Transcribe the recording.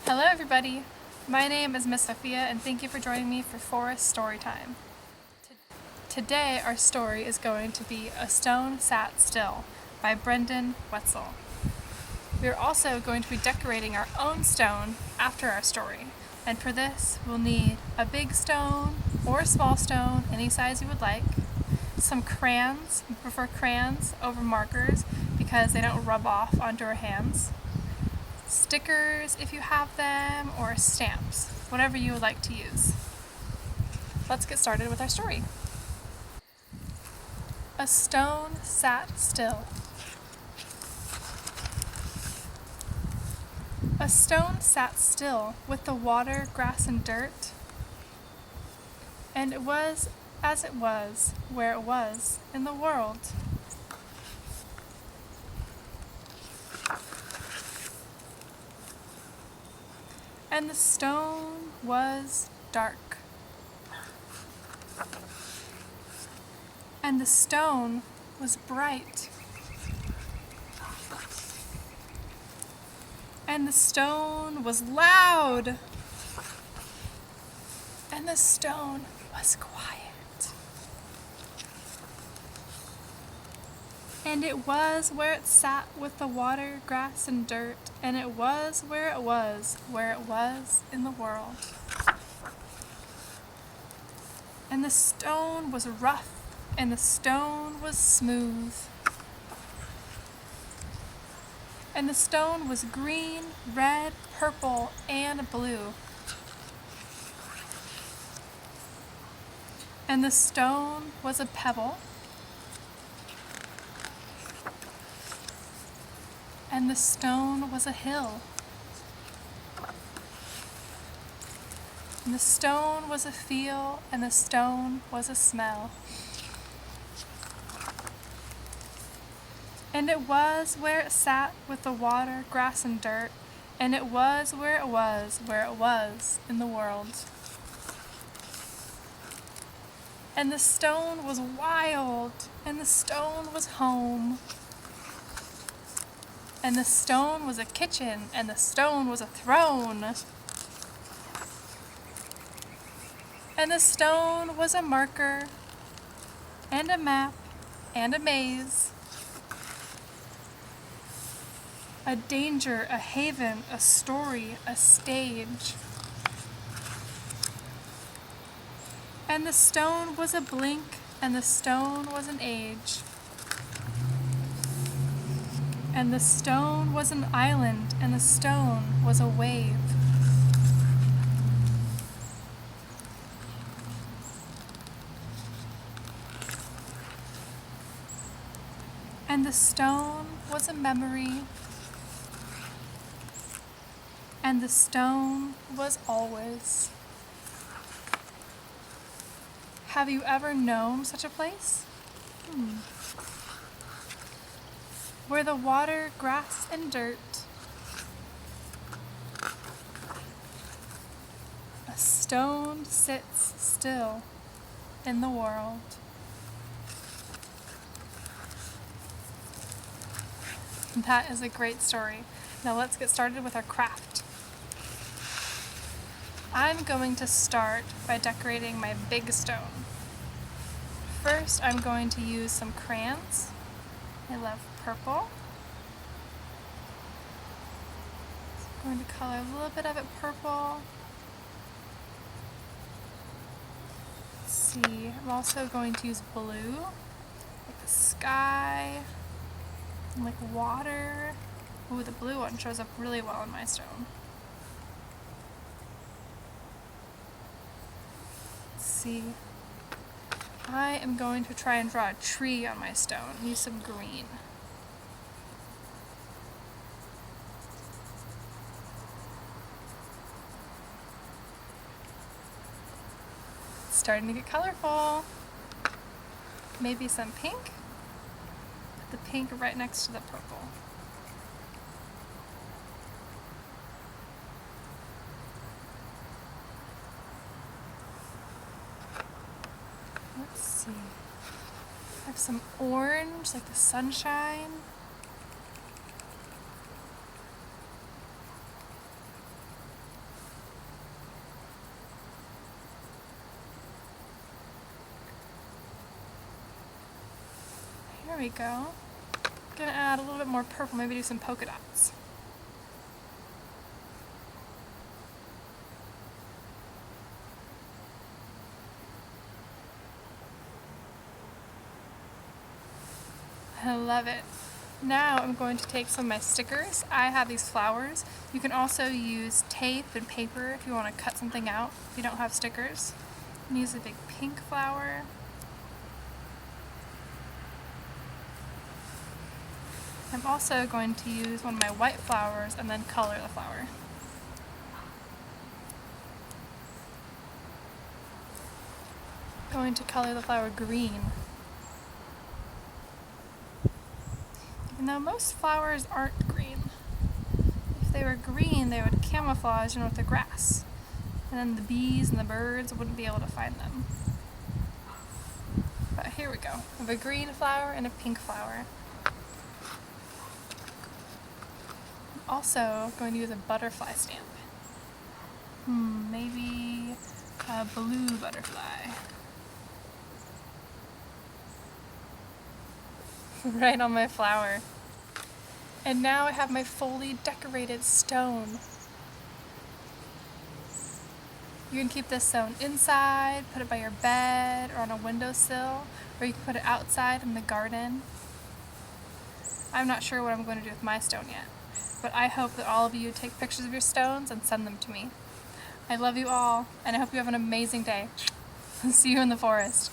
Hello everybody, my name is Miss Sophia and thank you for joining me for Forest Storytime. Today our story is going to be A Stone Sat Still by Wenzel. We are also going to be decorating our own stone after our story, and for this we'll need a big stone or a small stone, any size you would like, some crayons. We prefer crayons over markers because they don't rub off onto our hands, stickers if you have them, or stamps, whatever you would like to use. Let's get started with our story. A stone sat still. A stone sat still with the water, grass, and dirt, and it was as it was where it was in the world. And the stone was dark. And the stone was bright. And the stone was loud. And the stone was quiet. And it was where it sat with the water, grass, and dirt, and it was where it was in the world. And the stone was rough, and the stone was smooth. And the stone was green, red, purple, and blue. And the stone was a pebble. And the stone was a hill. And the stone was a feel, and the stone was a smell. And it was where it sat with the water, grass, and dirt, and it was where it was in the world. And the stone was wild, and the stone was home. And the stone was a kitchen, and the stone was a throne. And the stone was a marker, and a map, and a maze. A danger, a haven, a story, a stage. And the stone was a blink, and the stone was an age. And the stone was an island, and the stone was a wave. And the stone was a memory, and the stone was always. Have you ever known such a place? Where the water, grass, and dirt, a stone sits still in the world. That is a great story. Now let's get started with our craft. I'm going to start by decorating my big stone. First, I'm going to use some crayons. I love purple. So I'm going to color a little bit of it purple. Let's see, I'm also going to use blue, like the sky, and like water. Ooh, the blue one shows up really well on my stone. Let's see. I am going to try and draw a tree on my stone. Use some green. It's starting to get colorful. Maybe some pink. Put the pink right next to the purple. Let's see. I have some orange, like the sunshine. we go. Gonna add a little bit more purple, maybe do some polka dots. I love it. Now I'm going to take some of my stickers. I have these flowers. You can also use tape and paper if you want to cut something out if you don't have stickers. I'm use a big pink flower. I'm also going to use one of my white flowers and then color the flower. I'm going to color the flower green. Even though most flowers aren't green. If they were green, they would camouflage in with the grass. And then the bees and the birds wouldn't be able to find them. But here we go. I have a green flower and a pink flower. I'm also going to use a butterfly stamp. Maybe a blue butterfly. Right on my flower. And now I have my fully decorated stone. You can keep this stone inside, put it by your bed or on a windowsill, or you can put it outside in the garden. I'm not sure what I'm going to do with my stone yet, but I hope that all of you take pictures of your stones and send them to me. I love you all, and I hope you have an amazing day. See you in the forest.